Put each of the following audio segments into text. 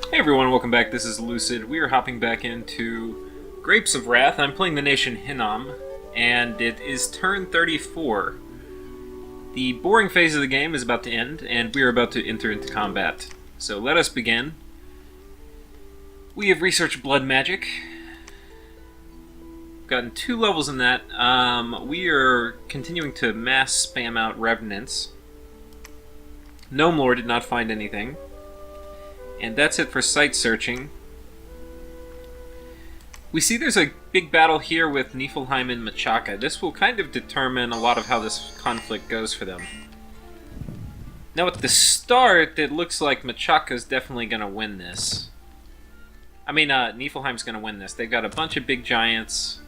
Hey everyone, welcome back. This is Lucid. We are hopping back into Grapes of Wrath. I'm playing the Nation EA-Hinnom, and it is turn 34. The boring phase of the game is about to end, and we are about to enter into combat. So let us begin. We have researched blood magic. Gotten 2 levels in that. We are continuing to mass spam out revenants. Gnome Lord did not find anything. And that's it for site searching. We see there's a big battle here with Niefelhiem and Machaca. This will kind of determine a lot of how this conflict goes for them. Now at the start, it looks like Machaca's definitely going to win this. I mean, Niefleheim's going to win this. They've got a bunch of big giants.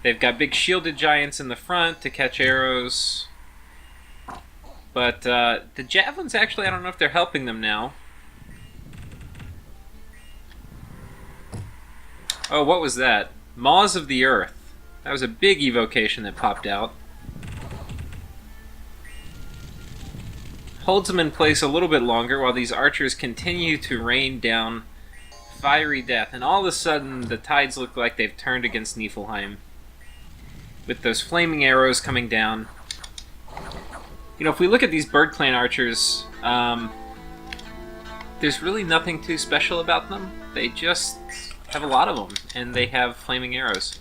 They've got big shielded giants in the front to catch arrows. But the javelins, actually, I don't know if they're helping them now. Oh, what was that? Maws of the Earth. That was a big evocation that popped out. Holds them in place a little bit longer while these archers continue to rain down fiery death. And all of a sudden, the tides look like they've turned against Niffleheim, with those flaming arrows coming down. You know, if we look at these Bird Clan archers, there's really nothing too special about them. They just have a lot of them, and they have flaming arrows.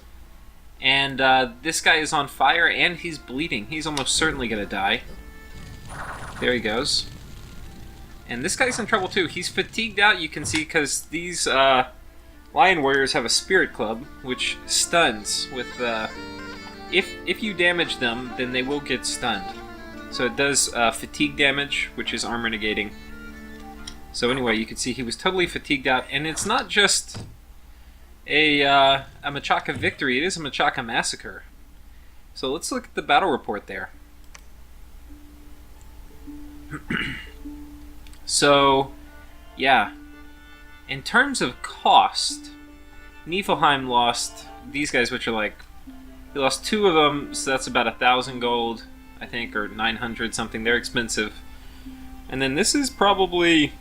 And this guy is on fire, and he's bleeding. He's almost certainly going to die. There he goes. And this guy's in trouble too. He's fatigued out, you can see, because these Lion Warriors have a Spirit Club, which stuns with... if you damage them, then they will get stunned. So it does fatigue damage, which is armor negating. So anyway, you can see he was totally fatigued out, and it's not just a Machaca victory, it is a Machaca massacre. So let's look at the battle report there. So, yeah. In terms of cost, Niefelhiem lost these guys, which are like... He lost 2 of them, so that's about 1,000 gold. I think, or 900 something. They're expensive. And then this is probably...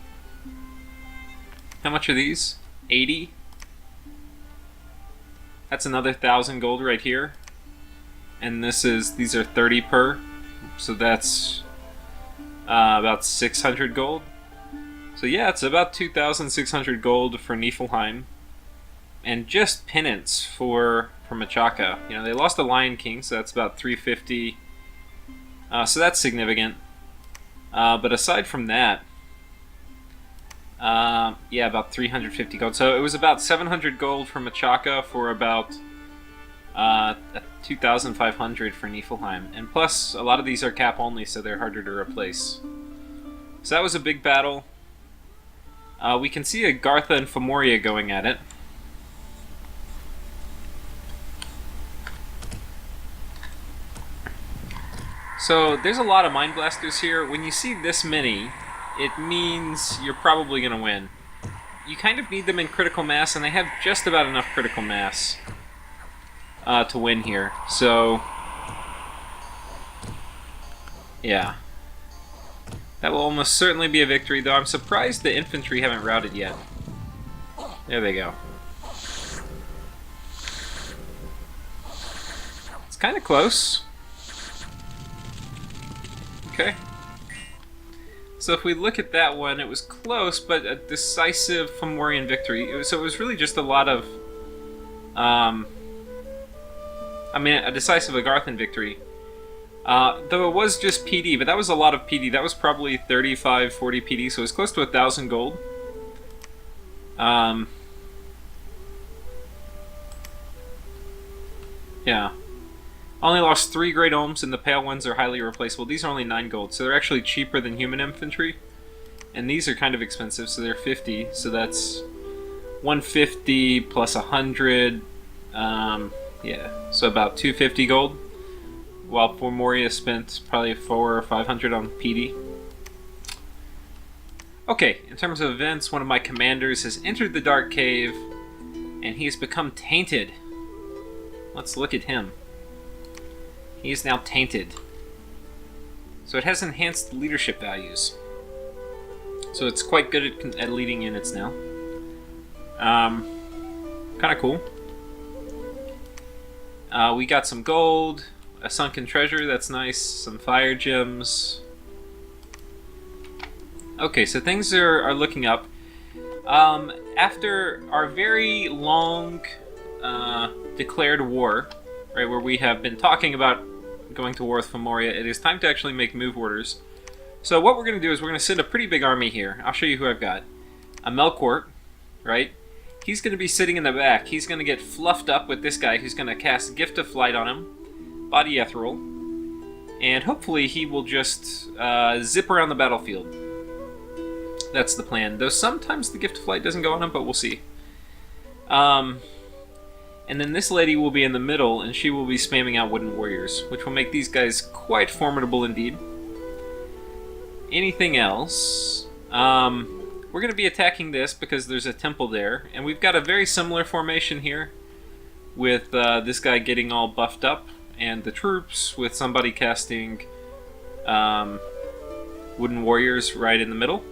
How much are these? 80? That's another 1,000 gold right here. And these are 30 per. So that's about 600 gold. So yeah, it's about 2,600 gold for Niefleheim. And just penance for Machaca. You know, they lost the Lion King, so that's about 350. So that's significant. But aside from that, yeah, about 350 gold. So it was about 700 gold for Machaca for about 2,500 for Niefleheim. And plus, a lot of these are cap only, so they're harder to replace. So that was a big battle. We can see Agartha and Fomoria going at it. So there's a lot of Mind Blasters here. When you see this many, it means you're probably going to win. You kind of need them in critical mass, and they have just about enough critical mass to win here. So, yeah. That will almost certainly be a victory, though I'm surprised the infantry haven't routed yet. There they go. It's kind of close. Okay. So if we look at that one, it was close, but a decisive Fomorian victory. So it was really just a lot of... a decisive Agarthan victory. Though it was just PD, but that was a lot of PD. That was probably 35, 40 PD, so it was close to 1,000 gold. Yeah. Only lost 3 Great Ohms, and the pale ones are highly replaceable. These are only 9 gold, so they're actually cheaper than human infantry. And these are kind of expensive, so they're 50, so that's 150 plus 100. Yeah, so about 250 gold. While Fomoria spent probably 400 or 500 on PD. Okay, in terms of events, one of my commanders has entered the Dark Cave, and he has become tainted. Let's look at him. He is now tainted. So it has enhanced leadership values. So it's quite good at leading units now. Kind of cool. We got some gold, a sunken treasure, that's nice, some fire gems. Okay, so things are looking up. After our very long declared war, right, where we have been talking about going to war with Fomoria, it is time to actually make move orders. So what we're going to do is we're going to send a pretty big army here. I'll show you who I've got. A Melkort, right? He's going to be sitting in the back. He's going to get fluffed up with this guy who's going to cast Gift of Flight on him, Body Ethereal, and hopefully he will just zip around the battlefield. That's the plan. Though sometimes the Gift of Flight doesn't go on him, but we'll see. And then this lady will be in the middle, and she will be spamming out Wooden Warriors, which will make these guys quite formidable indeed. Anything else? We're going to be attacking this because there's a temple there, and we've got a very similar formation here, with this guy getting all buffed up, and the troops with somebody casting Wooden Warriors right in the middle.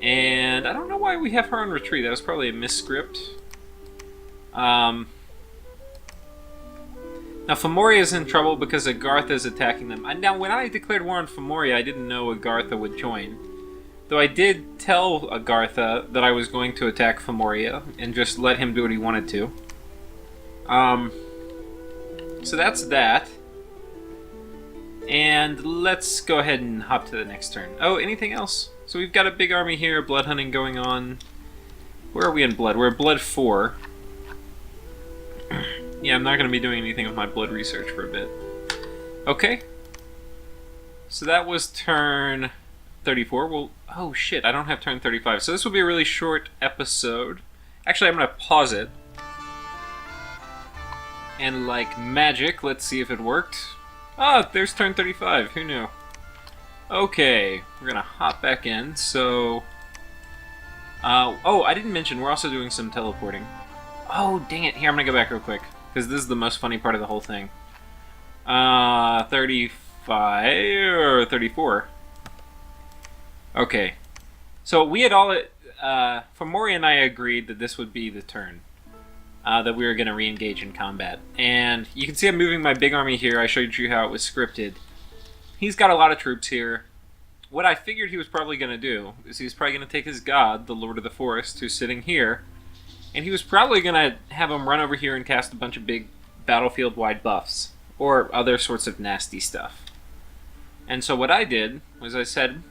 And I don't know why we have her on retreat. That was probably a misscript. Now Fomoria is in trouble because Agartha is attacking them. Now, when I declared war on Fomoria, I didn't know Agartha would join. Though I did tell Agartha that I was going to attack Fomoria and just let him do what he wanted to. So that's that. And let's go ahead and hop to the next turn. Oh, anything else? So we've got a big army here, blood hunting going on. Where are we in blood? We're at blood 4. Yeah, I'm not going to be doing anything with my blood research for a bit. Okay. So that was turn 34. Well, oh shit, I don't have turn 35. So this will be a really short episode. Actually, I'm going to pause it. And like magic, let's see if it worked. Ah, there's turn 35. Who knew? Okay, we're going to hop back in. So... oh, I didn't mention, we're also doing some teleporting. Oh, dang it. Here, I'm going to go back real quick, because this is the most funny part of the whole thing. 35 or 34? Okay. So we had all... Fomoria and I agreed that this would be the turn. That we were going to re-engage in combat. And you can see I'm moving my big army here. I showed you how it was scripted. He's got a lot of troops here. What I figured he was probably going to do is he's probably going to take his god, the Lord of the Forest, who's sitting here, and he was probably going to have him run over here and cast a bunch of big battlefield-wide buffs, or other sorts of nasty stuff. And so what I did was I said,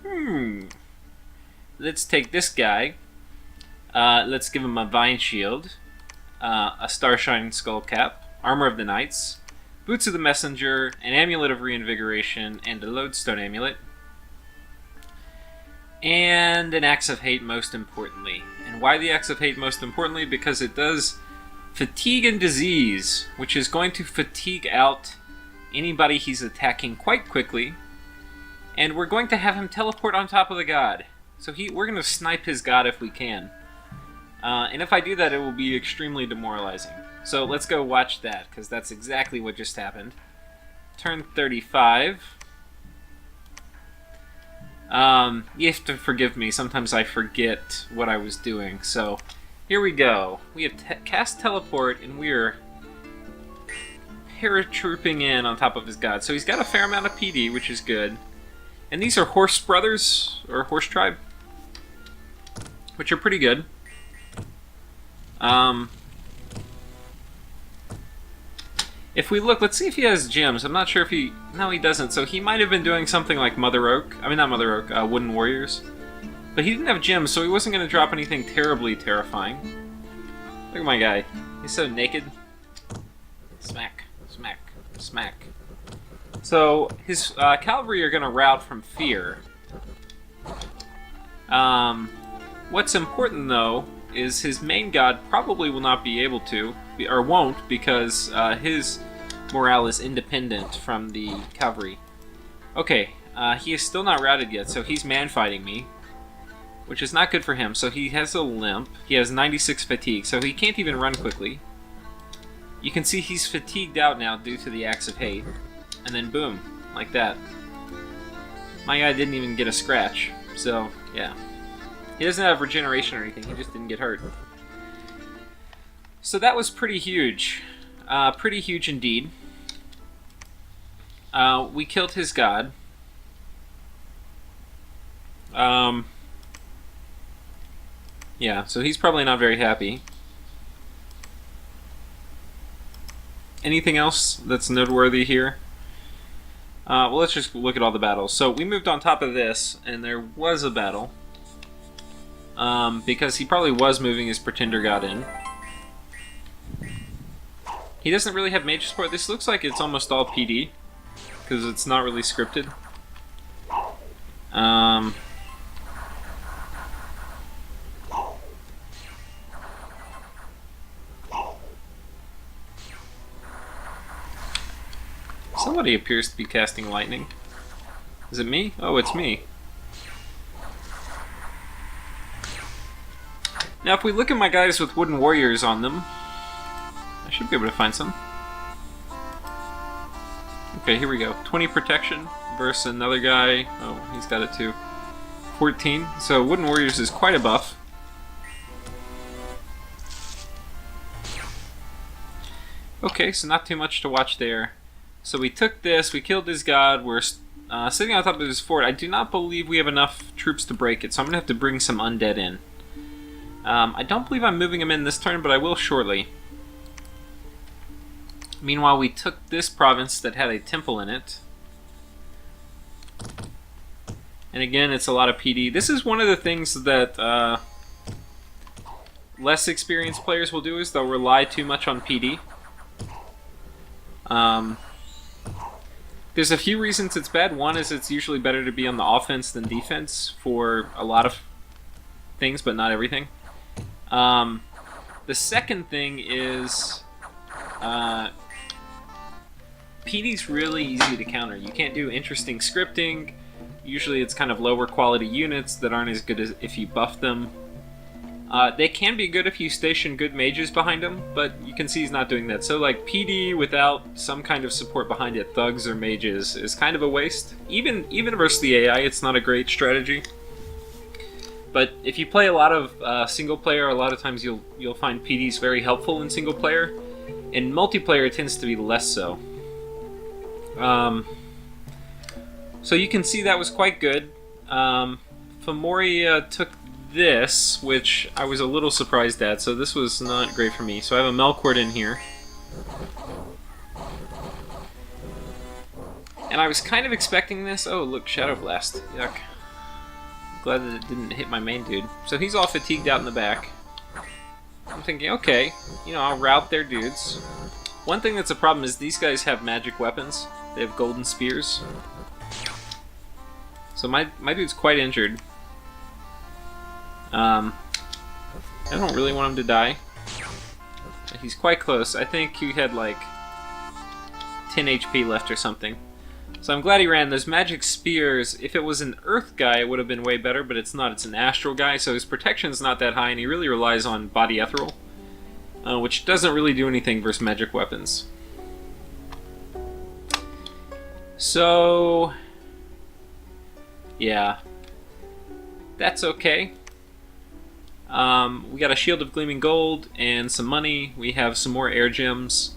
let's take this guy, let's give him a Vine Shield, a Starshine Skullcap, Armor of the Knights, Boots of the Messenger, an Amulet of Reinvigoration, and a Lodestone Amulet. And an Axe of Hate, most importantly. And why the Axe of Hate, most importantly? Because it does Fatigue and Disease, which is going to fatigue out anybody he's attacking quite quickly. And we're going to have him teleport on top of the god. So we're going to snipe his god if we can. And if I do that, it will be extremely demoralizing. So let's go watch that, because that's exactly what just happened. Turn 35. You have to forgive me. Sometimes I forget what I was doing. So here we go. We have cast teleport, and we're paratrooping in on top of his god. So he's got a fair amount of PD, which is good. And these are Horse Brothers, or Horse Tribe, which are pretty good. If we look, let's see if he has gems. I'm not sure if he... No, he doesn't. So he might have been doing something like Mother Oak. I mean, not Mother Oak, Wooden Warriors. But he didn't have gems, so he wasn't going to drop anything terribly terrifying. Look at my guy. He's so naked. Smack, smack, smack. So his cavalry are going to rout from fear. What's important, though, is his main god probably will not be able to, or won't, because his morale is independent from the cavalry. Okay, he is still not routed yet, so he's man-fighting me, which is not good for him. So he has a limp. He has 96 fatigue, so he can't even run quickly. You can see he's fatigued out now due to the Axe of Hate. And then boom, like that. My guy didn't even get a scratch. So, yeah. He doesn't have regeneration or anything, he just didn't get hurt. So that was pretty huge. Pretty huge indeed. We killed his god. Yeah, so he's probably not very happy. Anything else that's noteworthy here? Well, let's just look at all the battles. So we moved on top of this, and there was a battle. Because he probably was moving his Pretender God in. He doesn't really have mage support. This looks like it's almost all PD, because it's not really scripted. Somebody appears to be casting lightning. Is it me? Oh, it's me. Now, if we look at my guys with wooden warriors on them, I should be able to find some. Okay, here we go. 20 protection versus another guy. Oh, he's got it too. 14. So wooden warriors is quite a buff. Okay, so not too much to watch there. So we took this, we killed his god, we're sitting on top of his fort. I do not believe we have enough troops to break it, so I'm going to have to bring some undead in. I don't believe I'm moving them in this turn, but I will shortly. Meanwhile, we took this province that had a temple in it. And again, it's a lot of PD. This is one of the things that less experienced players will do, is they'll rely too much on PD. There's a few reasons it's bad. One is it's usually better to be on the offense than defense for a lot of things, but not everything. The second thing is PD's really easy to counter. You can't do interesting scripting. Usually it's kind of lower quality units that aren't as good as if you buff them. They can be good if you station good mages behind them, but you can see he's not doing that. So like PD without some kind of support behind it, thugs or mages, is kind of a waste. Even versus the AI, it's not a great strategy. But if you play a lot of single player, a lot of times you'll find PD's very helpful in single player. In multiplayer, it tends to be less so. So you can see that was quite good. Fomoria took this, which I was a little surprised at, so this was not great for me. So I have a Melkort in here. And I was kind of expecting this. Oh, look, Shadow Blast. Yuck. Glad that it didn't hit my main dude. So he's all fatigued out in the back. I'm thinking, okay, you know, I'll rout their dudes. One thing that's a problem is these guys have magic weapons. They have golden spears. So my dude's quite injured. I don't really want him to die. He's quite close. I think he had like 10 HP left or something. So I'm glad he ran. Those magic spears, if it was an earth guy, it would have been way better, but it's not. It's an astral guy, so his protection's not that high, and he really relies on body ethereal, which doesn't really do anything versus magic weapons. So, yeah. That's okay. We got a Shield of Gleaming Gold and some money. We have some more air gems.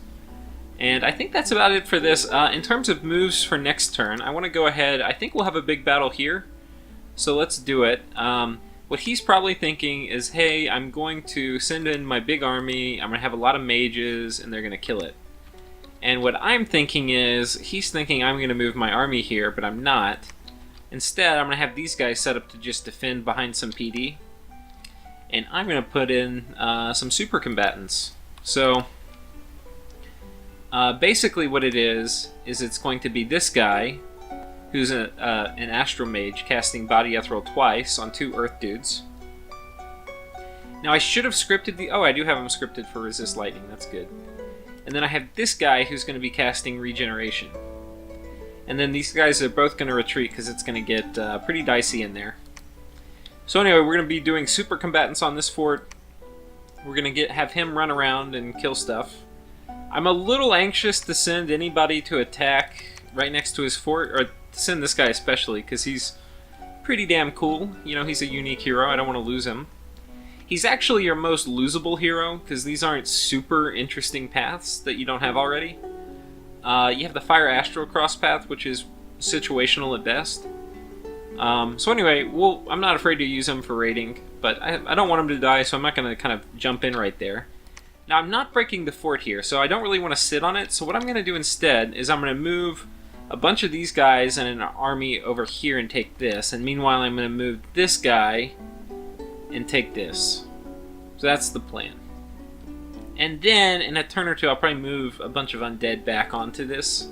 And I think that's about it for this. In terms of moves for next turn, I want to go ahead. I think we'll have a big battle here. So let's do it. What he's probably thinking is, hey, I'm going to send in my big army. I'm going to have a lot of mages, and they're going to kill it. And what I'm thinking is, he's thinking I'm going to move my army here, but I'm not. Instead, I'm going to have these guys set up to just defend behind some PD. And I'm going to put in some super combatants. So, basically what it is it's going to be this guy, who's an Astral Mage, casting Body Ethereal twice on 2 Earth dudes. Now I should have scripted the... Oh, I do have him scripted for Resist Lightning, that's good. And then I have this guy who's going to be casting Regeneration. And then these guys are both going to retreat because it's going to get pretty dicey in there. So anyway, we're going to be doing super combatants on this fort. We're going to have him run around and kill stuff. I'm a little anxious to send anybody to attack right next to his fort, or to send this guy especially, because he's pretty damn cool. You know, he's a unique hero. I don't want to lose him. He's actually your most losable hero, because these aren't super interesting paths that you don't have already. You have the Fire Astral Cross path, which is situational at best. So anyway, I'm not afraid to use him for raiding, but I don't want him to die, so I'm not going to kind of jump in right there. Now, I'm not breaking the fort here, so I don't really want to sit on it, so what I'm going to do instead is I'm going to move a bunch of these guys and an army over here and take this, and meanwhile I'm going to move this guy and take this. So that's the plan. And then, in a turn or two, I'll probably move a bunch of undead back onto this,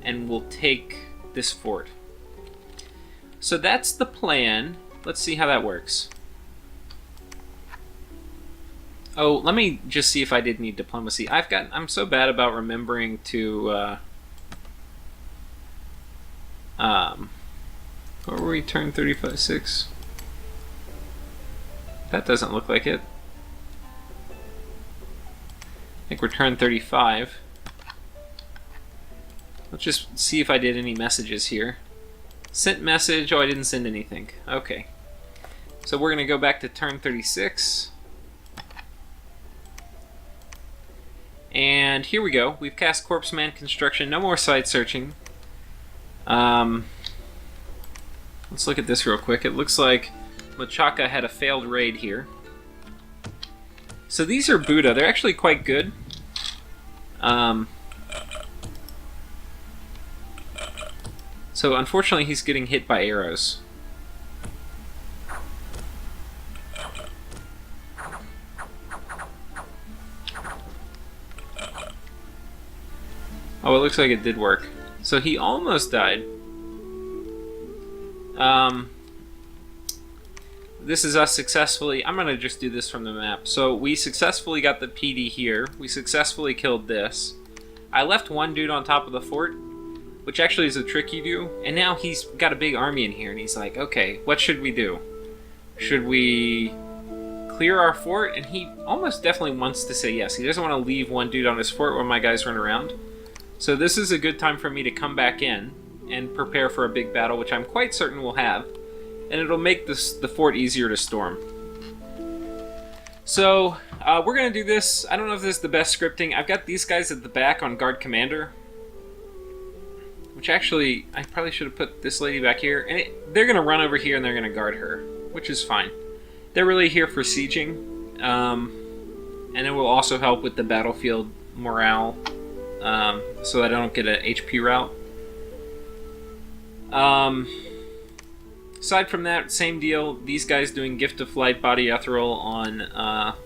and we'll take this fort. So that's the plan. Let's see how that works. Oh, let me just see if I did need diplomacy. I'm so bad about remembering to, what were we, turn 35-6? That doesn't look like it. I think we're turn 35. Let's just see if I did any messages here. Sent message. Oh, I didn't send anything. Okay. So we're going to go back to turn 36. And here we go. We've cast Corpse Man Construction. No more site searching. Let's look at this real quick. It looks like Machaca had a failed raid here. So these are Buddha. They're actually quite good. So unfortunately he's getting hit by arrows. Oh, it looks like it did work. So he almost died. This is us successfully... I'm going to just do this from the map. So we successfully got the PD here. We successfully killed this. I left one dude on top of the fort, which actually is a trick you do. And now he's got a big army in here, and he's like, okay, what should we do? Should we clear our fort? And he almost definitely wants to say yes. He doesn't want to leave one dude on his fort while my guys run around. So this is a good time for me to come back in and prepare for a big battle, which I'm quite certain we'll have. And it'll make the fort easier to storm. So, we're going to do this. I don't know if this is the best scripting. I've got these guys at the back on Guard Commander. Which actually, I probably should have put this lady back here. And they're going to run over here and they're going to guard her. Which is fine. They're really here for sieging. And it will also help with the battlefield morale. So that I don't get an HP route. Aside from that, same deal. These guys doing Gift of Flight, Body Ethereal on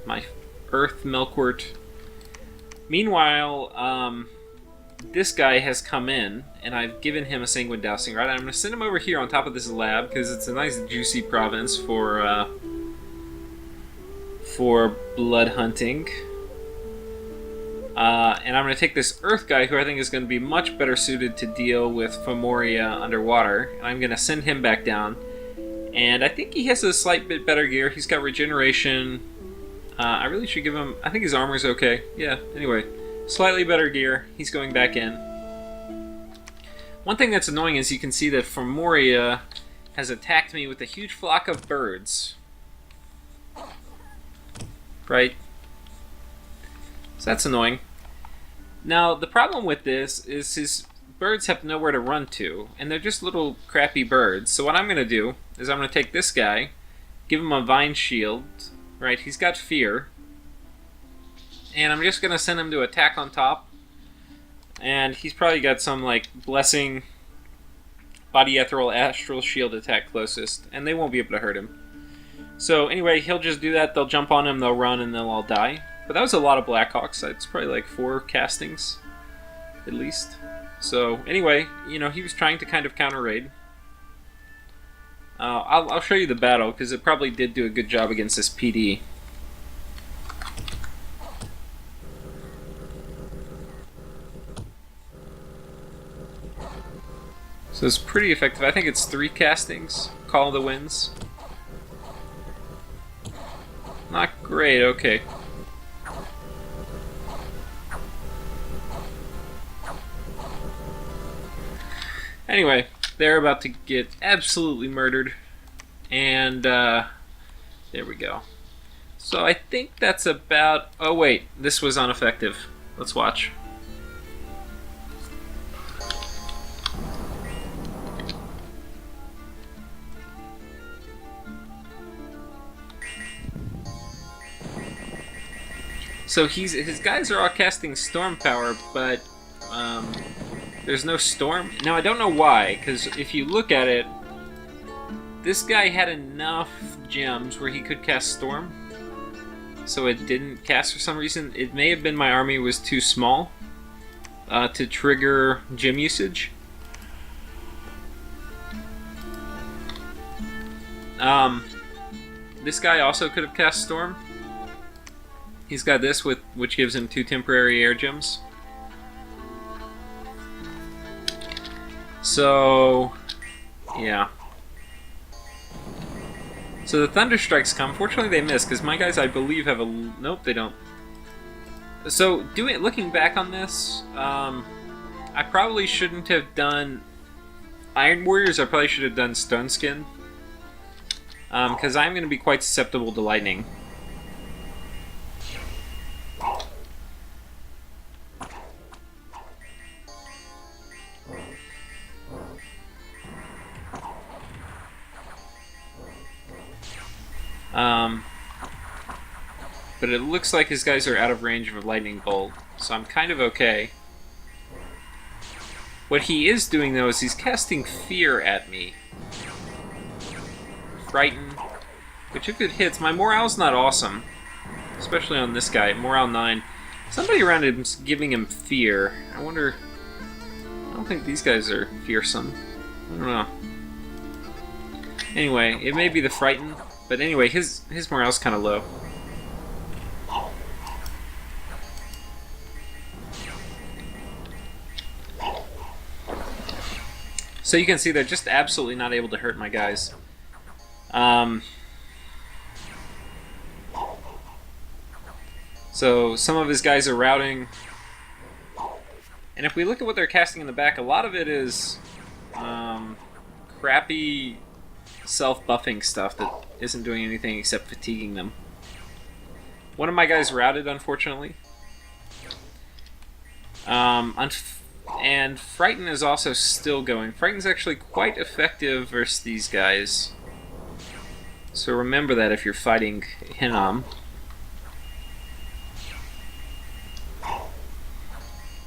my Earth Milkwort. Meanwhile, this guy has come in, and I've given him a Sanguine Dousing Rod. I'm going to send him over here on top of this lab, because it's a nice juicy province for blood hunting. And I'm going to take this Earth guy, who I think is going to be much better suited to deal with Fomoria underwater, and I'm going to send him back down. And I think he has a slight bit better gear. He's got regeneration. I really should give him... I think his armor's okay. Yeah, anyway. Slightly better gear. He's going back in. One thing that's annoying is you can see that Fomoria has attacked me with a huge flock of birds. Right? So that's annoying. Now, the problem with this is his birds have nowhere to run to, and they're just little crappy birds. So what I'm going to do is I'm going to take this guy, give him a vine shield, right? He's got fear. And I'm just going to send him to attack on top. And he's probably got some, like, blessing, body ethereal, astral shield attack closest, and they won't be able to hurt him. So anyway, he'll just do that. They'll jump on him, they'll run, and they'll all die. But that was a lot of Blackhawks. It's probably like 4 castings, at least. So, anyway, you know, he was trying to kind of counter-raid. I'll show you the battle, because it probably did do a good job against this PD. So it's pretty effective. I think it's 3 castings. Call of the Winds. Not great, okay. Anyway, they're about to get absolutely murdered. And there we go. So I think that's about... Oh wait, this was ineffective. Let's watch. So his guys are all casting storm power, but there's no storm. Now I don't know why, because if you look at it, this guy had enough gems where he could cast storm, so it didn't cast for some reason. It may have been my army was too small to trigger gem usage. This guy also could have cast storm. He's got this, which gives him 2 temporary air gems. So, yeah. So the thunder strikes come. Fortunately, they miss because my guys, I believe, have a nope. They don't. So looking back on this, I probably shouldn't have done Iron Warriors. I probably should have done Stone Skin because I'm going to be quite susceptible to lightning. But it looks like his guys are out of range of a lightning bolt, so I'm kind of okay. What he is doing, though, is he's casting fear at me. Frighten, which if it hits, my morale's not awesome. Especially on this guy, morale 9. Somebody around him's giving him fear. I wonder... I don't think these guys are fearsome. I don't know. Anyway, it may be the frighten, but anyway, his morale's kind of low. So you can see they're just absolutely not able to hurt my guys. So some of his guys are routing. And if we look at what they're casting in the back, a lot of it is crappy self-buffing stuff that isn't doing anything except fatiguing them. One of my guys routed, unfortunately. And Frighten is also still going. Frighten's actually quite effective versus these guys. So remember that if you're fighting Hinnom.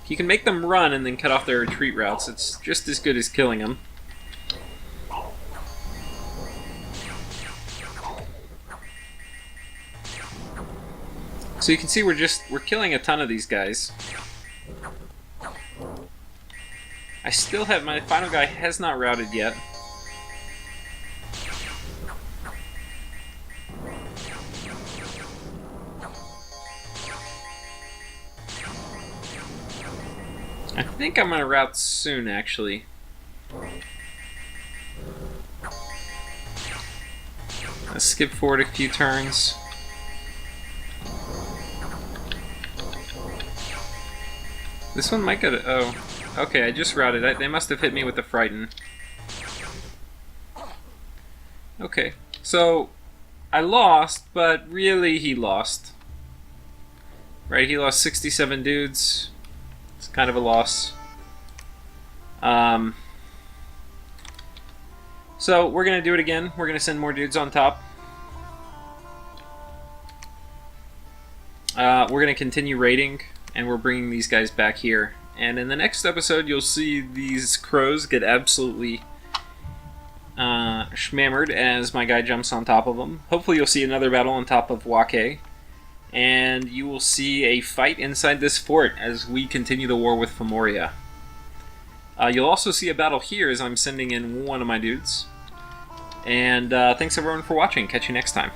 You can make them run and then cut off their retreat routes. It's just as good as killing them. So you can see we're killing a ton of these guys. I still have my final guy has not routed yet. I think I'm gonna route soon, actually. Let's skip forward a few turns. This one might go to... oh. Okay, I just routed. They must have hit me with the Frighten. Okay, so I lost, but really he lost. Right, he lost 67 dudes. It's kind of a loss. So we're going to do it again. We're going to send more dudes on top. We're going to continue raiding, and we're bringing these guys back here. And in the next episode, you'll see these crows get absolutely schmammered as my guy jumps on top of them. Hopefully you'll see another battle on top of Wake. And you will see a fight inside this fort as we continue the war with Fomoria. You'll also see a battle here as I'm sending in one of my dudes. And thanks everyone for watching. Catch you next time.